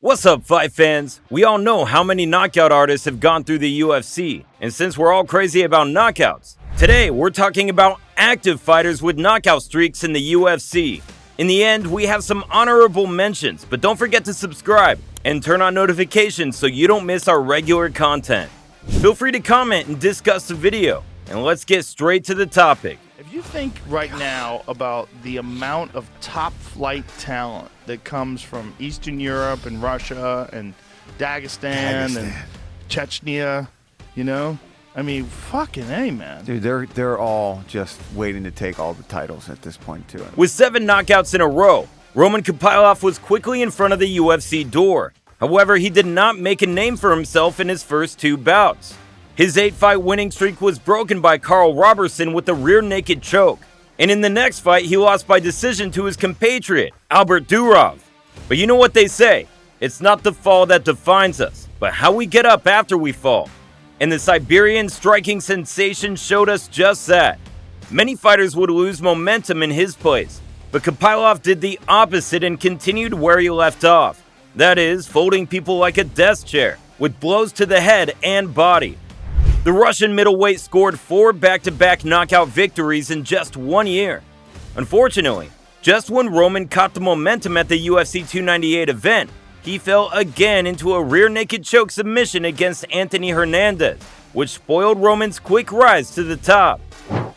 What's up, fight fans? We all know how many knockout artists have gone through the UFC, and since we're all crazy about knockouts, today we're talking about active fighters with knockout streaks in the UFC. In the end, we have some honorable mentions, but don't forget to subscribe and turn on notifications so you don't miss our regular content. Feel free to comment and discuss the video, and let's get straight to the topic. If you think right now about the amount of top flight talent that comes from Eastern Europe and Russia and Dagestan and Chechnya, you know? I mean, fucking A, man. Dude, they're all just waiting to take all the titles at this point, too. With 7 knockouts in a row, Roman Kopylov was quickly in front of the UFC door. However, he did not make a name for himself in his first 2 bouts. His 8-fight winning streak was broken by Carl Robertson with a rear naked choke. And in the next fight, he lost by decision to his compatriot, Albert Durov. But you know what they say, it's not the fall that defines us, but how we get up after we fall. And the Siberian striking sensation showed us just that. Many fighters would lose momentum in his place, but Kopylov did the opposite and continued where he left off. That is, folding people like a desk chair, with blows to the head and body. The Russian middleweight scored 4 back-to-back knockout victories in just 1 year. Unfortunately, just when Roman caught the momentum at the UFC 298 event, he fell again into a rear naked choke submission against Anthony Hernandez, which spoiled Roman's quick rise to the top.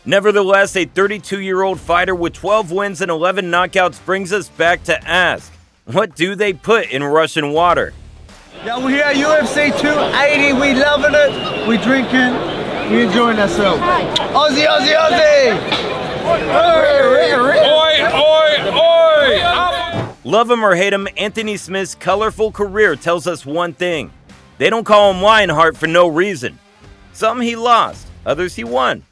Nevertheless, a 32-year-old fighter with 12 wins and 11 knockouts brings us back to ask, what do they put in Russian water? Yeah, we're here at UFC 280. We loving it. We drinking. We enjoying ourselves. Aussie, Aussie, Aussie! Oi, oi, oi! Love him or hate him, Anthony Smith's colorful career tells us one thing. They don't call him Lionheart for no reason. Some he lost, others he won.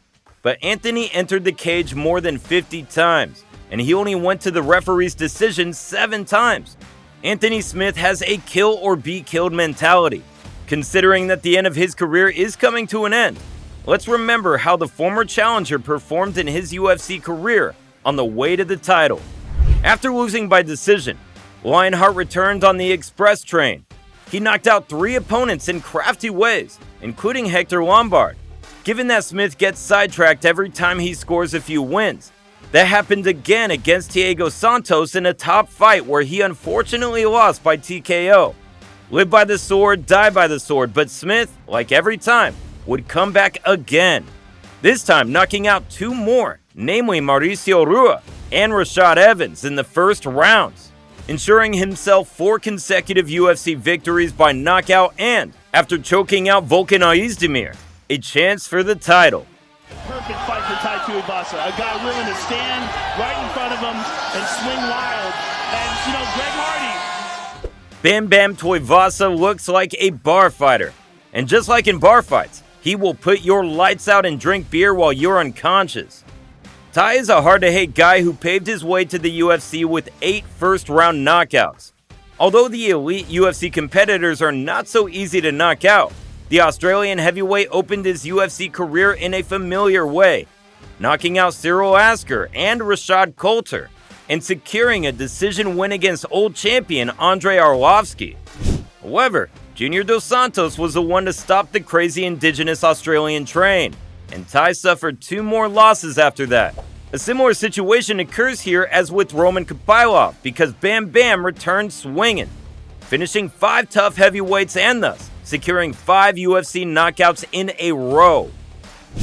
But Anthony entered the cage more than 50 times, and he only went to the referee's decision 7 times. Anthony Smith has a kill or be killed mentality. Considering that the end of his career is coming to an end, let's remember how the former challenger performed in his UFC career on the way to the title. After losing by decision, Lionheart returned on the express train. He knocked out 3 opponents in crafty ways, including Hector Lombard. Given that Smith gets sidetracked every time he scores a few wins, that happened again against Thiago Santos in a top fight where he unfortunately lost by TKO. Live by the sword, die by the sword, but Smith, like every time, would come back again. This time knocking out 2 more, namely Mauricio Rua and Rashad Evans in the first rounds, ensuring himself 4 consecutive UFC victories by knockout and, after choking out Volkan Oezdemir, a chance for the title. Perfect fight for Tai Tuivasa, a guy willing to stand right in front of him and swing wild. And, you know, Greg Hardy. Bam Bam Tuivasa looks like a bar fighter. And just like in bar fights, he will put your lights out and drink beer while you're unconscious. Tai is a hard-to-hate guy who paved his way to the UFC with 8 first-round knockouts. Although the elite UFC competitors are not so easy to knock out, the Australian heavyweight opened his UFC career in a familiar way, knocking out Cyril Asker and Rashad Coulter, and securing a decision win against old champion Andrei Arlovski. However, Junior Dos Santos was the one to stop the crazy indigenous Australian train, and Tai suffered 2 more losses after that. A similar situation occurs here as with Roman Kopylov because Bam Bam returned swinging, finishing 5 tough heavyweights and thus securing 5 UFC knockouts in a row.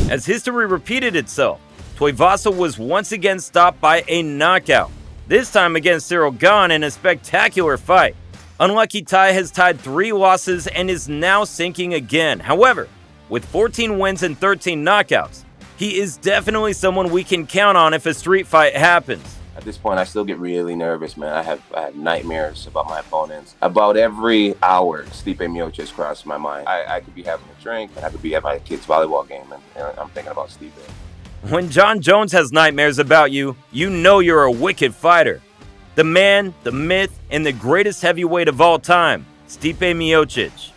As history repeated itself, Tuivasa was once again stopped by a knockout, this time against Cyril Gane in a spectacular fight. Unlucky Tai has tied 3 losses and is now sinking again. However, with 14 wins and 13 knockouts, he is definitely someone we can count on if a street fight happens. At this point, I still get really nervous, man. I have nightmares about my opponents. About every hour, Stipe Miočić crosses my mind. I could be having a drink, and I could be at my kid's volleyball game, and I'm thinking about Stipe. When John Jones has nightmares about you, you know you're a wicked fighter. The man, the myth, and the greatest heavyweight of all time, Stipe Miočić.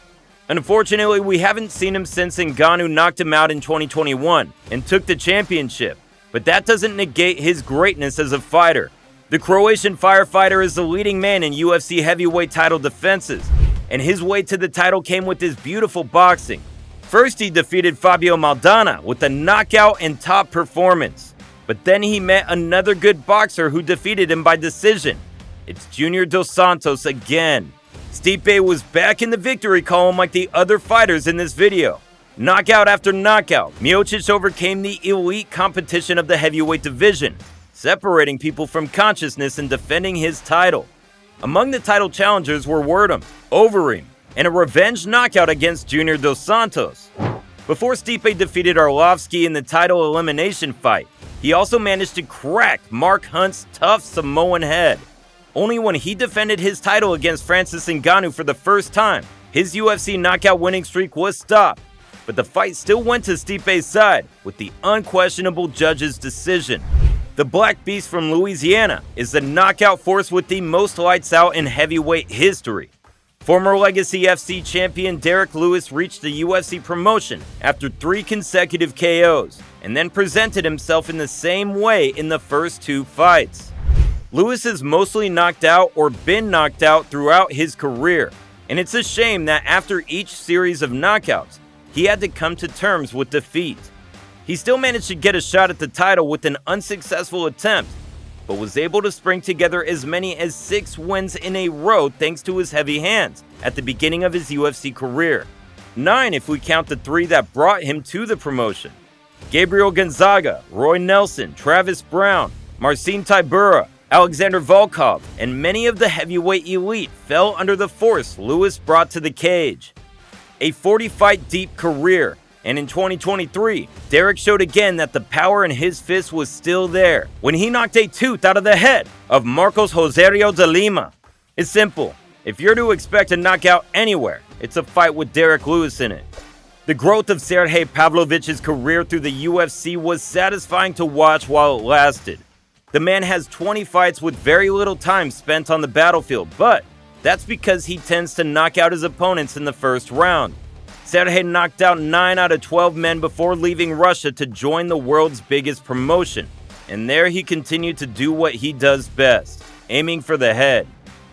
Unfortunately, we haven't seen him since Ngannou knocked him out in 2021 and took the championship. But that doesn't negate his greatness as a fighter. The Croatian firefighter is the leading man in UFC heavyweight title defenses, and his way to the title came with his beautiful boxing. First, he defeated Fabio Maldana with a knockout and top performance. But then he met another good boxer who defeated him by decision. It's Junior Dos Santos again. Stipe was back in the victory column like the other fighters in this video. Knockout after knockout, Miočić overcame the elite competition of the heavyweight division, separating people from consciousness and defending his title. Among the title challengers were Werdum, Overeem, and a revenge knockout against Junior Dos Santos. Before Stipe defeated Arlovski in the title elimination fight, he also managed to crack Mark Hunt's tough Samoan head. Only when he defended his title against Francis Ngannou for the first time, his UFC knockout winning streak was stopped. But the fight still went to Stipe's side with the unquestionable judge's decision. The Black Beast from Louisiana is the knockout force with the most lights out in heavyweight history. Former Legacy FC champion Derrick Lewis reached the UFC promotion after 3 consecutive KOs, and then presented himself in the same way in the first 2 fights. Lewis has mostly knocked out or been knocked out throughout his career, and it's a shame that after each series of knockouts, he had to come to terms with defeat. He still managed to get a shot at the title with an unsuccessful attempt, but was able to spring together as many as 6 wins in a row thanks to his heavy hands at the beginning of his UFC career. 9 if we count the 3 that brought him to the promotion. Gabriel Gonzaga, Roy Nelson, Travis Brown, Marcin Tybura, Alexander Volkov, and many of the heavyweight elite fell under the force Lewis brought to the cage. A 40-fight deep career, and in 2023, Derrick showed again that the power in his fist was still there when he knocked a tooth out of the head of Marcos Rogerio de Lima. It's simple. If you're to expect a knockout anywhere, it's a fight with Derrick Lewis in it. The growth of Sergei Pavlovich's career through the UFC was satisfying to watch while it lasted. The man has 20 fights with very little time spent on the battlefield, but that's because he tends to knock out his opponents in the first round. Sergei knocked out 9 out of 12 men before leaving Russia to join the world's biggest promotion, and there he continued to do what he does best, aiming for the head.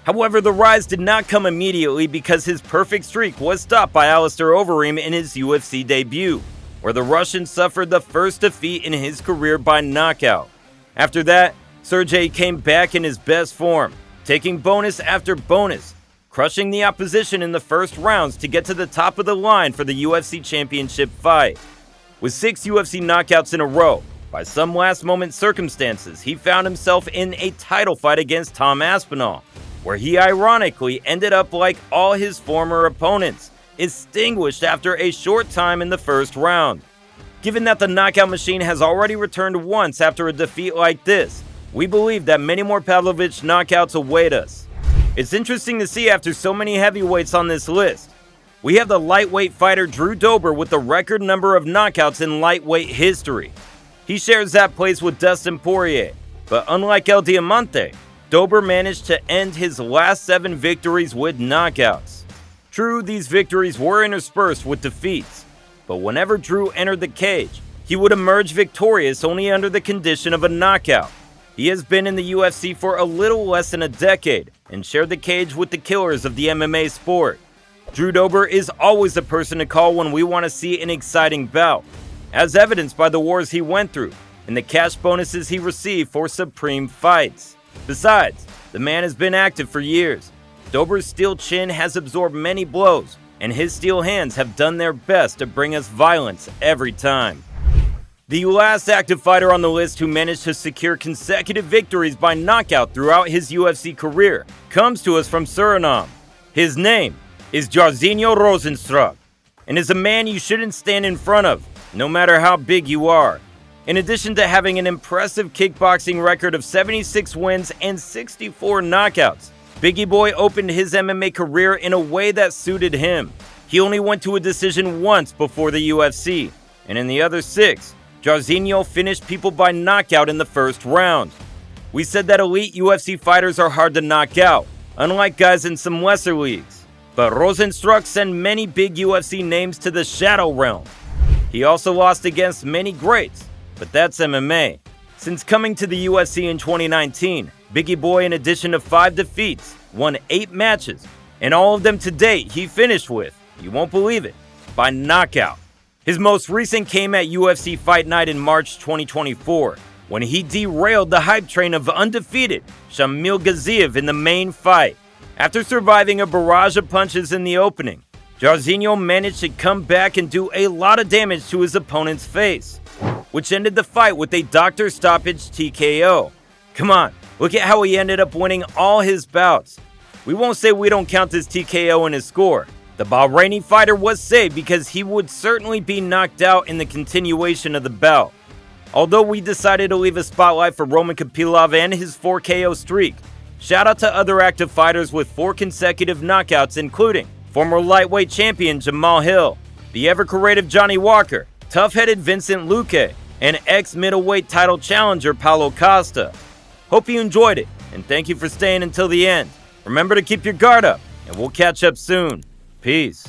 However, the rise did not come immediately because his perfect streak was stopped by Alistair Overeem in his UFC debut, where the Russian suffered the first defeat in his career by knockout. After that, Sergei came back in his best form, taking bonus after bonus, crushing the opposition in the first rounds to get to the top of the line for the UFC Championship fight. With 6 UFC knockouts in a row, by some last-moment circumstances, he found himself in a title fight against Tom Aspinall, where he ironically ended up like all his former opponents, extinguished after a short time in the first round. Given that the knockout machine has already returned once after a defeat like this, we believe that many more Pavlovich knockouts await us. It's interesting to see after so many heavyweights on this list. We have the lightweight fighter Drew Dober with the record number of knockouts in lightweight history. He shares that place with Dustin Poirier, but unlike El Diamante, Dober managed to end his last 7 victories with knockouts. True, these victories were interspersed with defeats, but whenever Drew entered the cage, he would emerge victorious only under the condition of a knockout. He has been in the UFC for a little less than a decade and shared the cage with the killers of the MMA sport. Drew Dober is always the person to call when we want to see an exciting bout, as evidenced by the wars he went through and the cash bonuses he received for supreme fights. Besides, the man has been active for years. Dober's steel chin has absorbed many blows, and his steel hands have done their best to bring us violence every time. The last active fighter on the list who managed to secure consecutive victories by knockout throughout his UFC career comes to us from Suriname. His name is Jarzinho Rozenstruik, and is a man you shouldn't stand in front of, no matter how big you are. In addition to having an impressive kickboxing record of 76 wins and 64 knockouts, Biggie Boy opened his MMA career in a way that suited him. He only went to a decision once before the UFC, and in the other 6, Jarzinho finished people by knockout in the first round. We said that elite UFC fighters are hard to knock out, unlike guys in some lesser leagues. But Rozenstruik sent many big UFC names to the shadow realm. He also lost against many greats, but that's MMA. Since coming to the UFC in 2019, Biggie Boy, in addition to 5 defeats, won 8 matches, and all of them to date he finished with, you won't believe it, by knockout. His most recent came at UFC Fight Night in March 2024, when he derailed the hype train of undefeated Shamil Gaziev in the main fight. After surviving a barrage of punches in the opening, Jarzinho managed to come back and do a lot of damage to his opponent's face, which ended the fight with a doctor stoppage TKO. Come on, look at how he ended up winning all his bouts. We won't say we don't count this TKO in his score. The Bahraini fighter was saved because he would certainly be knocked out in the continuation of the bout. Although we decided to leave a spotlight for Roman Kopylov and his 4 KO streak, shout out to other active fighters with 4 consecutive knockouts, including former lightweight champion Jamal Hill, the ever-creative Johnny Walker, tough-headed Vincent Luque, and ex-middleweight title challenger Paulo Costa. Hope you enjoyed it, and thank you for staying until the end. Remember to keep your guard up, and we'll catch up soon. Peace.